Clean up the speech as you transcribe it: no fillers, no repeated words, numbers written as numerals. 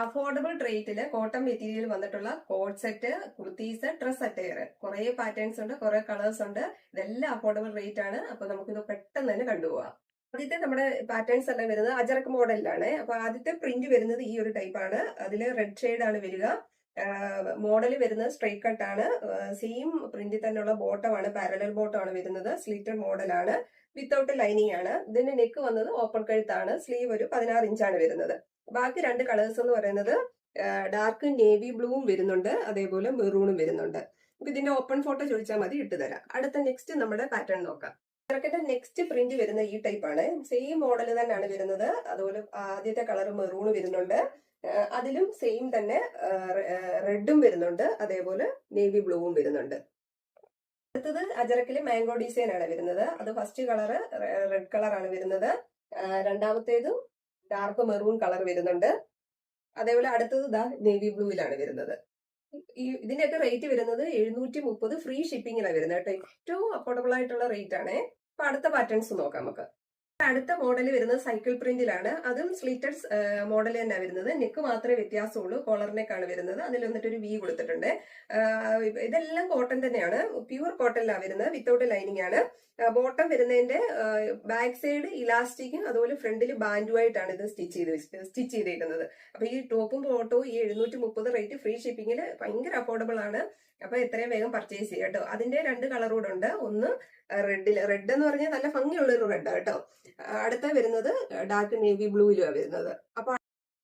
Affordable റേറ്റില് cotton material വന്നിട്ടുള്ള coat set, kurtis, dress attire, കുറെ പാറ്റേൺസ് ഉണ്ട്, കുറെ കളേഴ്സ് ഉണ്ട്. ഇതെല്ലാം അഫോർഡബിൾ റേറ്റ് ആണ്. അപ്പൊ നമുക്കിത് പെട്ടെന്ന് തന്നെ കണ്ടുപോകാം. ആദ്യത്തെ നമ്മുടെ പാറ്റേൺസ് എല്ലാം വരുന്നത് അജറക് മോഡലിലാണ്. അപ്പൊ ആദ്യത്തെ പ്രിന്റ് വരുന്നത് ഈ ഒരു ടൈപ്പ് ആണ്. അതിൽ റെഡ് ഷെയ്ഡ് ആണ് വരിക. മോഡൽ വരുന്നത് സ്ട്രൈറ്റ് കട്ട് ആണ്. സെയിം പ്രിന്റിൽ തന്നെയുള്ള ബോട്ടം ആണ്, പാരലൽ ബോട്ടം ആണ് വരുന്നത്. സ്ലിറ്റഡ് മോഡലാണ്, വിത്തൗട്ട് ലൈനിങ് ആണ്. ഇതിന്റെ നെക്ക് വന്നത് ഓപ്പൺ കഴുത്താണ്. സ്ലീവ് ഒരു 16 ഇഞ്ചാണ് വരുന്നത്. ബാക്കി രണ്ട് കളേഴ്സ് എന്ന് പറയുന്നത് ഡാർക്ക് നേവി ബ്ലൂവും വരുന്നുണ്ട്, അതേപോലെ മെറൂണും വരുന്നുണ്ട്. അപ്പൊ ഇതിന്റെ ഓപ്പൺ ഫോട്ടോ ചോദിച്ചാൽ മതി, ഇട്ടുതരാം. അടുത്ത നെക്സ്റ്റ് നമ്മുടെ പാറ്റേൺ നോക്കാം. ഇറക്കന്റെ നെക്സ്റ്റ് പ്രിന്റ് വരുന്ന ഈ ടൈപ്പ് ആണ്. സെയിം മോഡൽ തന്നെയാണ് വരുന്നത്. അതുപോലെ ആദ്യത്തെ കളർ മെറൂൺ വരുന്നുണ്ട്. അതിലും സെയിം തന്നെ റെഡും വരുന്നുണ്ട്, അതേപോലെ നേവി ബ്ലൂവും വരുന്നുണ്ട്. അടുത്തത് അജറക്കിലെ മാംഗോ ഡിസൈൻ ആണ് വരുന്നത്. അത് ഫസ്റ്റ് കളർ റെഡ് കളർ ആണ് വരുന്നത്. രണ്ടാമത്തേതും ഡാർക്ക് മെറൂൺ കളർ വരുന്നുണ്ട്. അതേപോലെ അടുത്തത് നേവി ബ്ലൂവിലാണ് വരുന്നത്. ഇതിന്റെയൊക്കെ റേറ്റ് വരുന്നത് 730 ഫ്രീ ഷിപ്പിംഗിലാണ് വരുന്നത് കേട്ടോ. ഏറ്റവും അഫോർഡബിൾ ആയിട്ടുള്ള റേറ്റ് ആണ്. അപ്പൊ അടുത്ത പാറ്റേൺസ് നോക്കാം നമുക്ക്. അടുത്ത മോഡൽ വരുന്നത് സൈക്കിൾ പ്രിന്റിലാണ്. അതും സ്ലീറ്റഡ് മോഡൽ തന്നെ വരുന്നത്. നെക്ക് മാത്രമേ വ്യത്യാസമുള്ളൂ, കോളർ നെക്കാണ് വരുന്നത്. അതിൽ വന്നിട്ട് ഒരു വി കൊടുത്തിട്ടുണ്ട്. ഇതെല്ലാം കോട്ടൺ തന്നെയാണ്, പ്യൂർ കോട്ടണിലാണ് വരുന്നത്, വിത്തൗട്ട് ലൈനിങ് ആണ്. ബോട്ടം വരുന്നതിന്റെ ബാക്ക് സൈഡ് ഇലാസ്റ്റിക്കും അതുപോലെ ഫ്രണ്ടിൽ ബാൻഡുമായിട്ടാണ് ഇത് സ്റ്റിച്ച് ചെയ്തേക്കുന്നത്. അപ്പൊ ഈ ടോപ്പും ബോട്ടവും ഈ 730 റേറ്റ് ഫ്രീ ഷിപ്പിംഗിൽ ഭയങ്കര അഫോർഡബിൾ ആണ്. അപ്പൊ എത്രയും വേഗം പർച്ചേസ് ചെയ്യാം കേട്ടോ. അതിന്റെ രണ്ട് കളർ കൂടെ ഉണ്ട്. ഒന്ന് റെഡ് എന്ന് പറഞ്ഞാൽ നല്ല ഭംഗിയുള്ള ഒരു റെഡ് കേട്ടോ. അടുത്ത വരുന്നത് ഡാർക്ക് നേവി ബ്ലൂയിലുമാണ് വരുന്നത്. അപ്പൊ